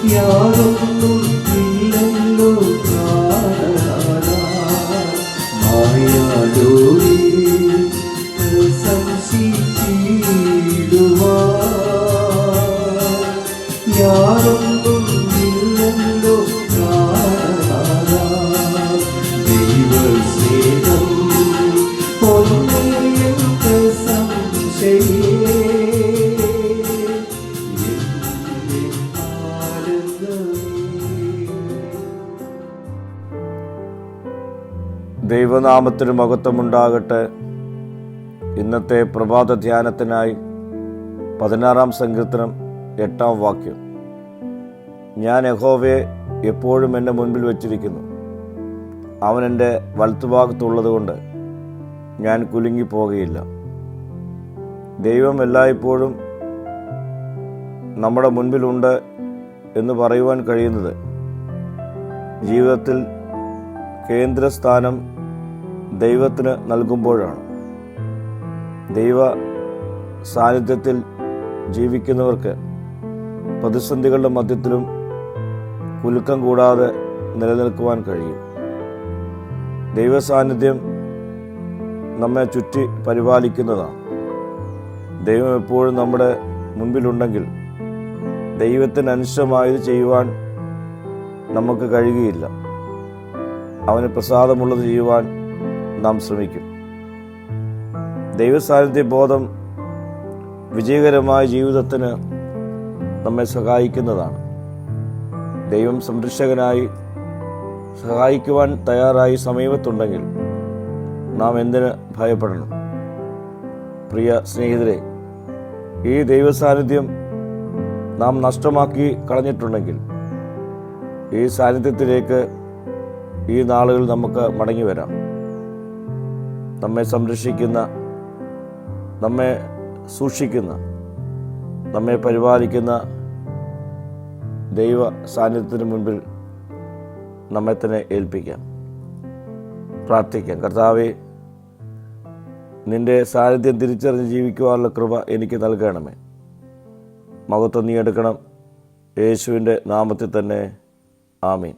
യാതൊന്നും ഇല്ലല്ലോ മായാലോരി യാതൊന്നും ഇല്ലല്ലോ ദൈവസ്നേഹം ഒന്നേയൊക്കെ സംശയേ ദൈവനാമത്തിന് മഹത്വമുണ്ടാകട്ടെ. ഇന്നത്തെ പ്രഭാത ധ്യാനത്തിനായി 16-ാം സങ്കീർത്തനം 8-ാം വാക്യം. ഞാൻ യഹോവയെ എപ്പോഴും എൻ്റെ മുൻപിൽ വച്ചിരിക്കുന്നു. അവൻ എൻ്റെ വലത്തുഭാഗത്തുള്ളതുകൊണ്ട് ഞാൻ കുലുങ്ങിപ്പോകുകയില്ല. ദൈവം എല്ലായ്പ്പോഴും നമ്മുടെ മുൻപിലുണ്ട് എന്ന് പറയുവാൻ കഴിയുന്നത് ജീവിതത്തിൽ കേന്ദ്രസ്ഥാനം ദൈവത്തിന് നൽകുമ്പോഴാണ്. ദൈവ സാന്നിധ്യത്തിൽ ജീവിക്കുന്നവർക്ക് പ്രതിസന്ധികളുടെ മധ്യത്തിലും കുലുക്കം കൂടാതെ നിലനിൽക്കുവാൻ കഴിയും. ദൈവ സാന്നിധ്യം നമ്മെ ചുറ്റി പരിപാലിക്കുന്നതാണ്. ദൈവം എപ്പോഴും നമ്മുടെ മുൻപിലുണ്ടെങ്കിൽ ദൈവത്തിന് അനുസൃതമായത് ചെയ്യുവാൻ നമുക്ക് കഴിയുകയില്ല. അവന് പ്രസാദമുള്ളത് ചെയ്യുവാൻ നാം ശ്രമിക്കും. ദൈവസാന്നിധ്യ ബോധം വിജയകരമായ ജീവിതത്തിന് നമ്മെ സഹായിക്കുന്നതാണ്. ദൈവം സംരക്ഷകനായി സഹായിക്കുവാൻ തയ്യാറായി സമീപത്തുണ്ടെങ്കിൽ നാം എന്തിന് ഭയപ്പെടണം? പ്രിയ സ്നേഹിതരെ, ഈ ദൈവസാന്നിധ്യം നാം നഷ്ടമാക്കി കളഞ്ഞിട്ടുണ്ടെങ്കിൽ ഈ സാന്നിധ്യത്തിലേക്ക് ഈ നാളുകൾ നമുക്ക് മടങ്ങി വരാം. നമ്മെ സംരക്ഷിക്കുന്ന, നമ്മെ സൂക്ഷിക്കുന്ന, നമ്മെ പരിപാലിക്കുന്ന ദൈവ സാന്നിധ്യത്തിന് മുൻപിൽ നമ്മെ തന്നെ ഏൽപ്പിക്കാം. പ്രാർത്ഥിക്കാം. കർത്താവേ, നിന്റെ സാന്നിധ്യം തിരിച്ചറിഞ്ഞ് ജീവിക്കുവാനുള്ള കൃപ എനിക്ക് നൽകണമേ. മഹത്വം നീ എടുക്കണം. യേശുവിൻ്റെ നാമത്തിൽ തന്നെ. ആമീൻ.